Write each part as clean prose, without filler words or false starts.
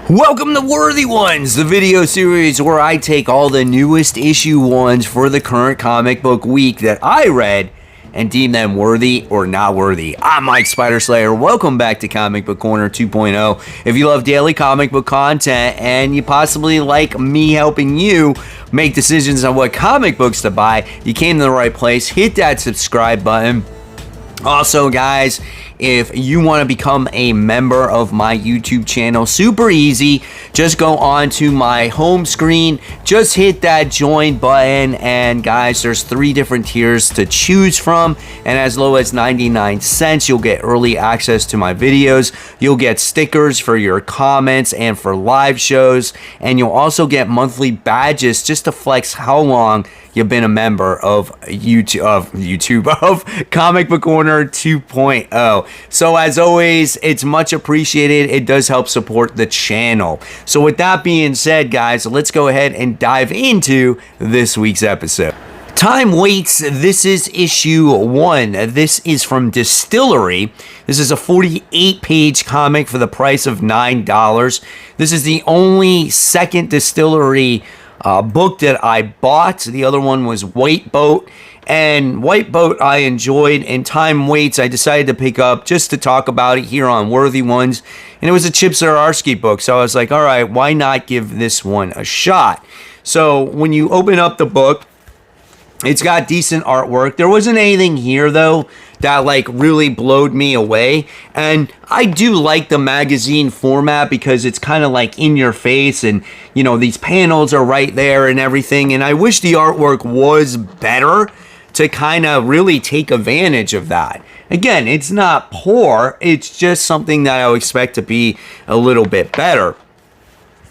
Welcome to Worthy Ones, the video series where I take all the newest issue ones for the current comic book week that I read and deem them worthy or not worthy. I'm Mike Spider Slayer. Welcome back to Comic Book Corner 2.0. If you love daily comic book content and you possibly like me helping you make decisions on what comic books to buy, you came to the right place. Hit that subscribe button. Also, guys, if you want to become a member of my YouTube channel, super easy. Just go on to my home screen, just hit that join button, and guys, there's 3 different tiers to choose from, and as low as 99 cents, you'll get early access to my videos. You'll get stickers for your comments and for live shows, and you'll also get monthly badges just to flex how long you've been a member of YouTube of Comic Book Corner 2.0. So as always, it's much appreciated. It does help support the channel. So with that being said, guys, let's go ahead and dive into this week's episode. Time waits. This is issue 1. This is from Distillery. This is a 48-page comic for the price of $9. This is the only second Distillery book that I bought. The other one was White Boat, and White Boat I enjoyed, and Time Waits I decided to pick up just to talk about it here on Worthy Ones, and it was a Chip Zdarsky book, so I was like, all right, why not give this one a shot? So when you open up the book, it's got decent artwork. There wasn't anything here though that like really blowed me away, and I do like the magazine format because it's kind of like in your face, and you know, these panels are right there and everything, and I wish the artwork was better to kind of really take advantage of that. Again, it's not poor, it's just something that I would expect to be a little bit better.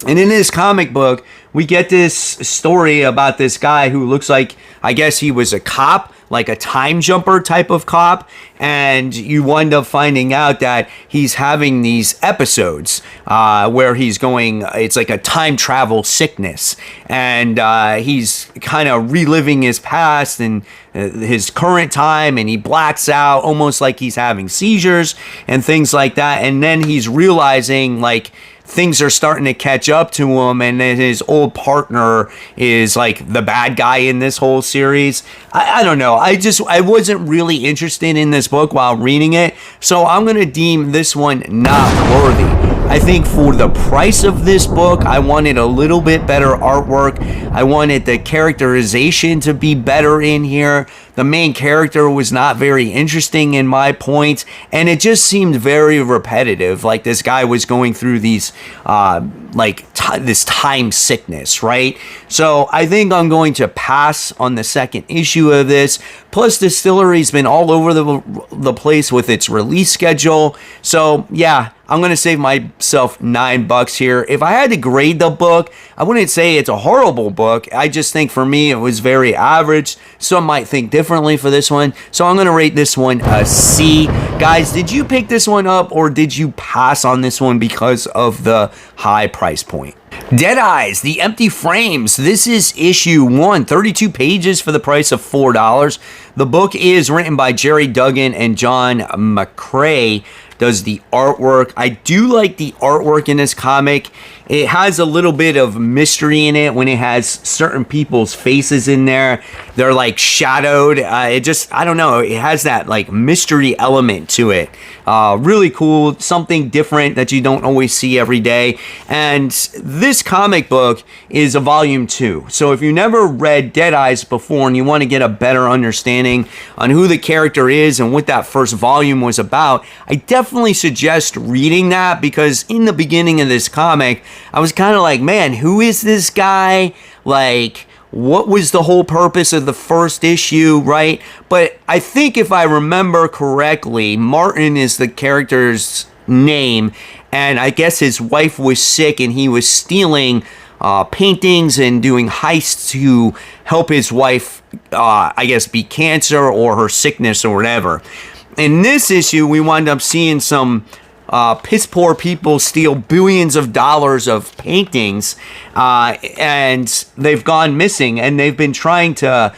And in this comic book, we get this story about this guy who looks like, I guess he was a cop, like a time jumper type of cop, and you wind up finding out that he's having these episodes where he's going, it's like a time travel sickness, and he's kind of reliving his past and his current time, and he blacks out almost like he's having seizures and things like that, and then he's realizing like things are starting to catch up to him, and then his old partner is like the bad guy in this whole series. I don't know. I wasn't really interested in this book while reading it, so I'm going to deem this one not worthy. I think for the price of this book, I wanted a little bit better artwork. I wanted the characterization to be better in here. The main character was not very interesting in my points, and it just seemed very repetitive. Like this guy was going through these, this time sickness, right? So I think I'm going to pass on the second issue of this. Plus, Distillery's been all over the place with its release schedule. So yeah, I'm going to save myself $9 here. If I had to grade the book, I wouldn't say it's a horrible book. I just think for me, it was very average. Some might think differently for this one. So I'm going to rate this one a C. Guys, did you pick this one up, or did you pass on this one because of the high price point? Dead Eyes, The Empty Frames. This is issue 1, 32 pages for the price of $4. The book is written by Jerry Duggan and John McCrae does the artwork. I do like the artwork in this comic. It has a little bit of mystery in it when it has certain people's faces in there. They're like shadowed. I don't know. It has that like mystery element to it. Really cool. Something different that you don't always see every day. And this comic book is a volume 2. So if you never read Dead Eyes before and you want to get a better understanding on who the character is and what that first volume was about, I definitely suggest reading that, because in the beginning of this comic, I was kind of like, man, who is this guy? Like, what was the whole purpose of the first issue, right? But I think if I remember correctly, Martin is the character's name, and I guess his wife was sick and he was stealing paintings and doing heists to help his wife, I guess, beat cancer or her sickness or whatever. In this issue, we wind up seeing some piss poor people steal billions of dollars of paintings, and they've gone missing, and they've been trying to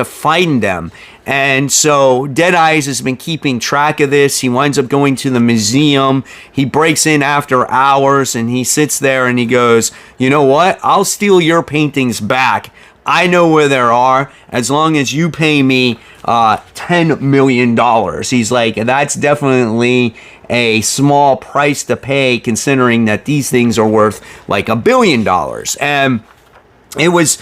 find them. And so Deadeyes has been keeping track of this. He winds up going to the museum. He breaks in after hours and he sits there and he goes, you know what? I'll steal your paintings back. I know where they are as long as you pay me $10 million. He's like, that's definitely a small price to pay considering that these things are worth like $1 billion. And it was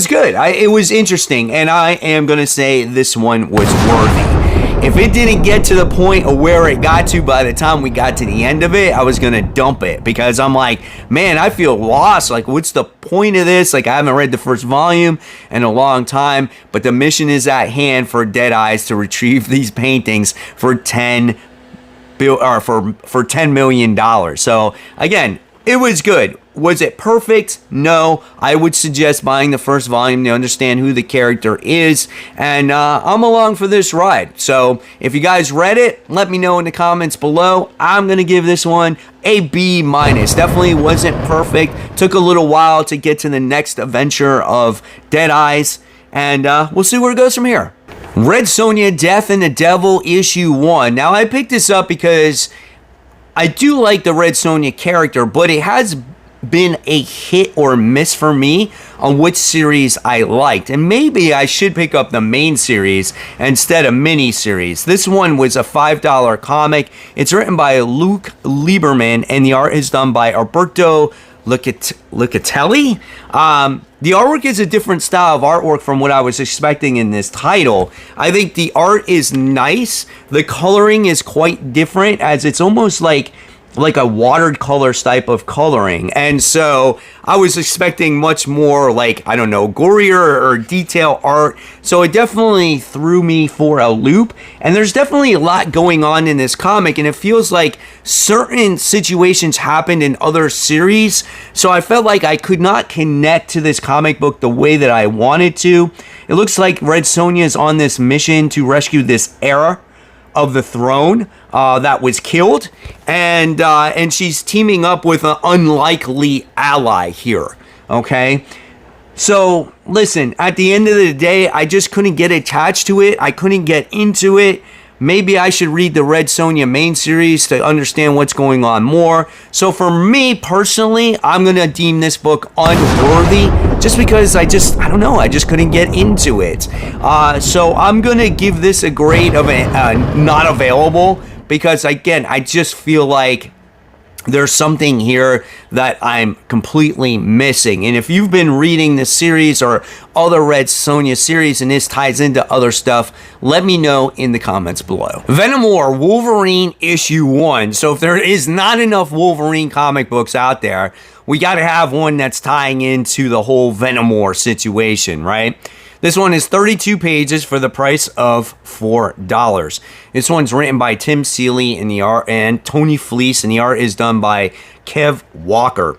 good. It was interesting, and I am gonna say this one was worthy. If it didn't get to the point of where it got to by the time we got to the end of it, I was gonna dump it because I'm like, man, I feel lost. Like, what's the point of this? Like, I haven't read the first volume in a long time, but the mission is at hand for Deadeyes to retrieve these paintings for $10 million. So again, it was good. Was it perfect? No. I would suggest buying the first volume to understand who the character is. And I'm along for this ride. So if you guys read it, let me know in the comments below. I'm going to give this one a B-. Definitely wasn't perfect. Took a little while to get to the next adventure of Deadeyes. And we'll see where it goes from here. Red Sonia, Death and the Devil, issue 1. Now, I picked this up because I do like the Red Sonia character, but it has been a hit or miss for me on which series I liked. And maybe I should pick up the main series instead of mini series. This one was a $5 comic. It's written by Luke Lieberman and the art is done by Alberto Lucatelli. The artwork is a different style of artwork from what I was expecting in this title. I think the art is nice. The coloring is quite different as it's almost like a watered colors type of coloring. And so I was expecting much more like, I don't know, gorier or detail art. So it definitely threw me for a loop. And there's definitely a lot going on in this comic. And it feels like certain situations happened in other series. So I felt like I could not connect to this comic book the way that I wanted to. It looks like Red Sonia is on this mission to rescue this heir of the throne that was killed, and she's teaming up with an unlikely ally here. Okay, so listen, at the end of the day, I just couldn't get attached to it. I couldn't get into it. Maybe I should read the Red Sonia main series to understand what's going on more. So for me personally, I'm going to deem this book unworthy just because I don't know, I just couldn't get into it. So I'm going to give this a grade of not available because, again, I just feel like there's something here that I'm completely missing. And if you've been reading this series or other Red Sonia series and this ties into other stuff, let me know in the comments below. Venom or Wolverine issue 1. So if there is not enough Wolverine comic books out there, we got to have one that's tying into the whole Venom War situation, right? This one is 32 pages for the price of $4. This one's written by Tim Seeley in the art and Tony Fleece, and the art is done by Kev Walker.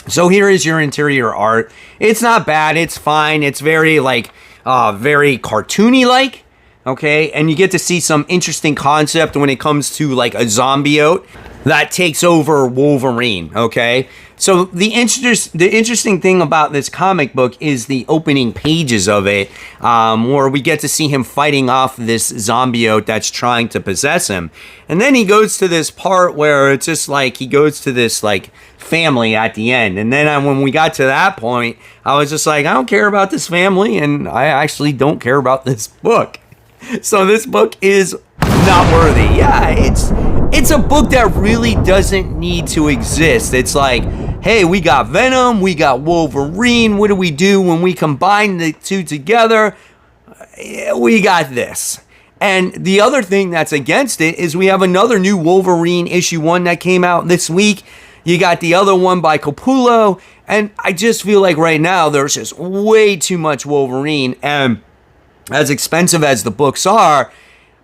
So here is your interior art. It's not bad. It's fine. It's very very cartoony-like. Okay, and you get to see some interesting concept when it comes to like a symbiote that takes over Wolverine. Okay, so the interesting thing about this comic book is the opening pages of it, where we get to see him fighting off this symbiote that's trying to possess him, and then he goes to this part where it's just like he goes to this like family at the end, and then when we got to that point, I was just like, I don't care about this family, and I actually don't care about this book. So this book is not worthy. Yeah, it's a book that really doesn't need to exist. It's like, hey, we got Venom, we got Wolverine. What do we do when we combine the two together? We got this. And the other thing that's against it is we have another new Wolverine issue 1 that came out this week. You got the other one by Capullo. And I just feel like right now there's just way too much Wolverine. And as expensive as the books are,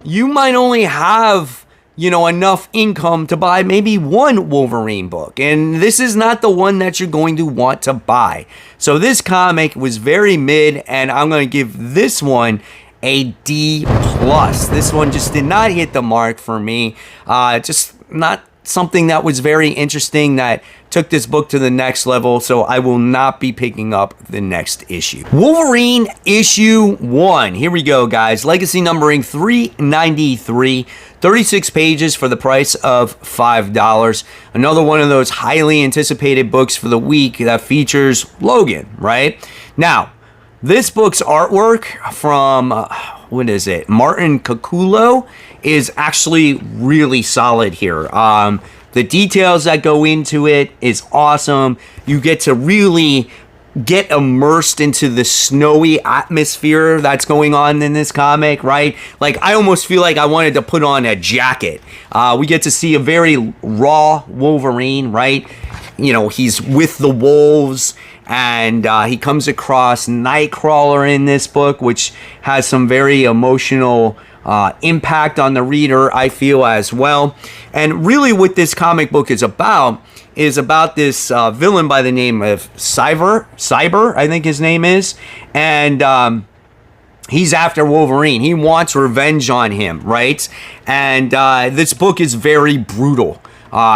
you might only have, enough income to buy maybe one Wolverine book. And this is not the one that you're going to want to buy. So this comic was very mid, and I'm going to give this one a D+. This one just did not hit the mark for me. Just not something that was very interesting that took this book to the next level, so I will not be picking up the next issue. Wolverine issue 1. Here we go, guys. Legacy numbering 393. 36 pages for the price of $5. Another one of those highly anticipated books for the week that features Logan, right? Now, this book's artwork from, what is it? Martin Caculo is actually really solid here. The details that go into it is awesome. You get to really get immersed into the snowy atmosphere that's going on in this comic, right? Like, I almost feel like I wanted to put on a jacket. We get to see a very raw Wolverine, right? You know, he's with the wolves, and he comes across Nightcrawler in this book, which has some very emotional impact on the reader, I feel, as well. And really what this comic book is about this villain by the name of Cyber, I think his name is, and he's after Wolverine. He wants revenge on him, right? And this book is very brutal.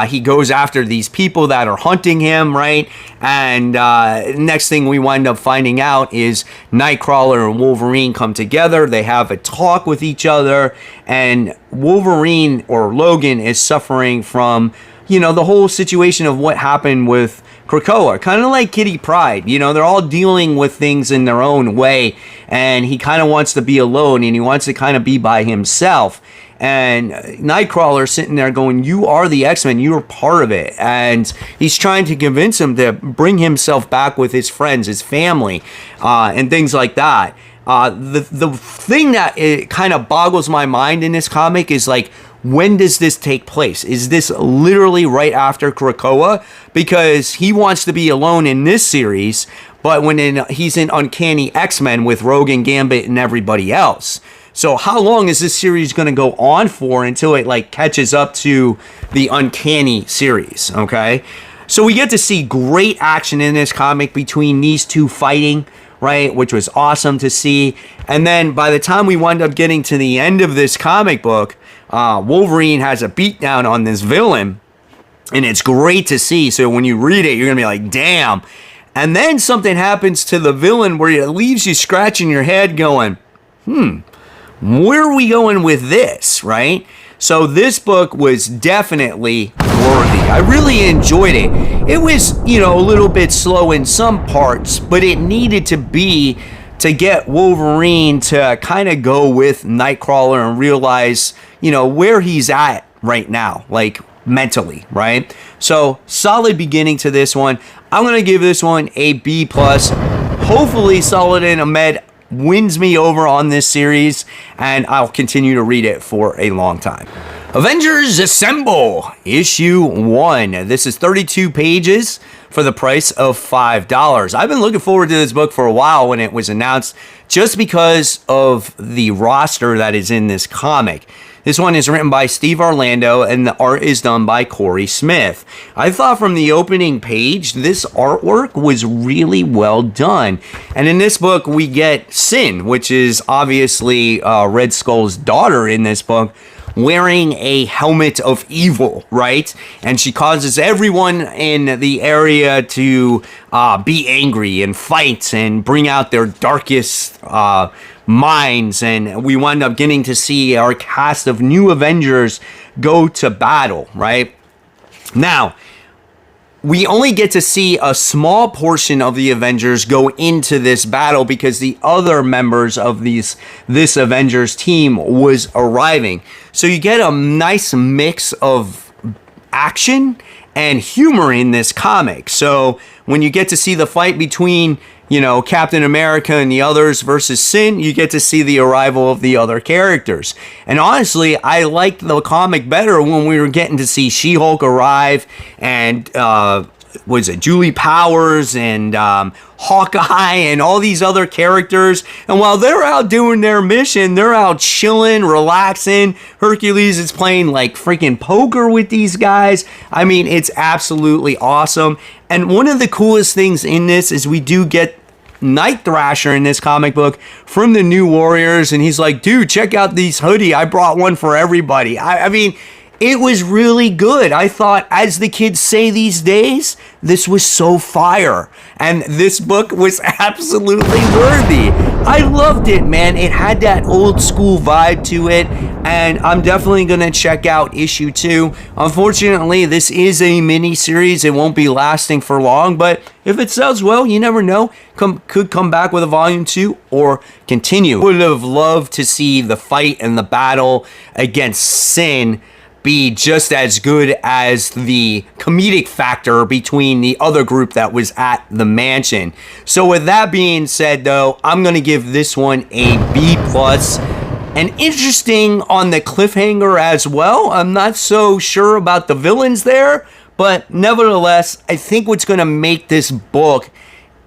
He goes after these people that are hunting him, right? And next thing we wind up finding out is Nightcrawler and Wolverine come together. They have a talk with each other, and Wolverine, or Logan, is suffering from, you know, the whole situation of what happened with Krakoa. Kind of like Kitty Pryde. You know, they're all dealing with things in their own way, and he kind of wants to be alone, and he wants to kind of be by himself. And Nightcrawler sitting there going, you are the X-Men, you are part of it. And he's trying to convince him to bring himself back with his friends, his family, and things like that. The thing that it kind of boggles my mind in this comic is, like, when does this take place? Is this literally right after Krakoa? Because he wants to be alone in this series, but he's in Uncanny X-Men with Rogue and Gambit and everybody else. So how long is this series going to go on for until it, like, catches up to the Uncanny series, okay? So we get to see great action in this comic between these two fighting, right, which was awesome to see. And then by the time we wind up getting to the end of this comic book, Wolverine has a beatdown on this villain, and it's great to see. So when you read it, you're going to be like, damn. And then something happens to the villain where it leaves you scratching your head going, where are we going with this, right? So this book was definitely worthy. I really enjoyed it. It was, you know, a little bit slow in some parts, but it needed to be to get Wolverine to kind of go with Nightcrawler and realize, you know, where he's at right now, like mentally, right? So solid beginning to this one. I'm going to give this one a B+. Hopefully Saladin Ahmed wins me over on this series, and I'll continue to read it for a long time. Avengers Assemble, issue 1. This is 32 pages for the price of $5. I've been looking forward to this book for a while when it was announced, just because of the roster that is in this comic. This one is written by Steve Orlando, and the art is done by Corey Smith. I thought from the opening page, this artwork was really well done. And in this book, we get Sin, which is obviously Red Skull's daughter in this book, wearing a helmet of evil, right? And she causes everyone in the area to be angry and fight and bring out their darkest minds, and we wind up getting to see our cast of new Avengers go to battle, right? Now, we only get to see a small portion of the Avengers go into this battle because the other members of this Avengers team was arriving. So you get a nice mix of action and humor in this comic. So when you get to see the fight between, you know, Captain America and the others versus Sin, you get to see the arrival of the other characters. And honestly, I liked the comic better when we were getting to see She-Hulk arrive, and was it Julie Powers and Hawkeye and all these other characters. And while they're out doing their mission, they're out chilling, relaxing. Hercules is playing like freaking poker with these guys. I mean, it's absolutely awesome. And one of the coolest things in this is we do get Night Thrasher in this comic book from the New Warriors, and he's like, dude, check out these hoodie. I brought one for everybody. I mean, It was really good. I thought, as the kids say these days, this was so fire. And this book was absolutely worthy. I loved it, man. It had that old school vibe to it. And I'm definitely going to check out issue 2. Unfortunately, this is a mini series. It won't be lasting for long. But if it sells well, you never know. Could come back with a volume 2 or continue. Would have loved to see the fight and the battle against Sin be just as good as the comedic factor between the other group that was at the mansion. So with that being said, though, I'm going to give this one a B+. And interesting on the cliffhanger as well. I'm not so sure about the villains there, but nevertheless, I think what's going to make this book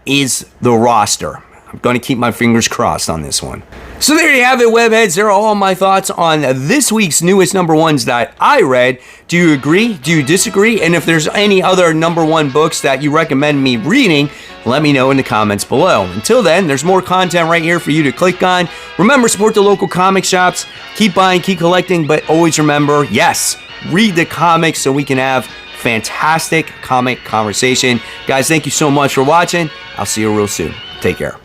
is the roster. I'm going to keep my fingers crossed on this one. So there you have it, webheads. There are all my thoughts on this week's newest number ones that I read. Do you agree? Do you disagree? And if there's any other number one books that you recommend me reading, let me know in the comments below. Until then, there's more content right here for you to click on. Remember, support the local comic shops. Keep buying, keep collecting, but always remember, yes, read the comics so we can have fantastic comic conversation. Guys, thank you so much for watching. I'll see you real soon. Take care.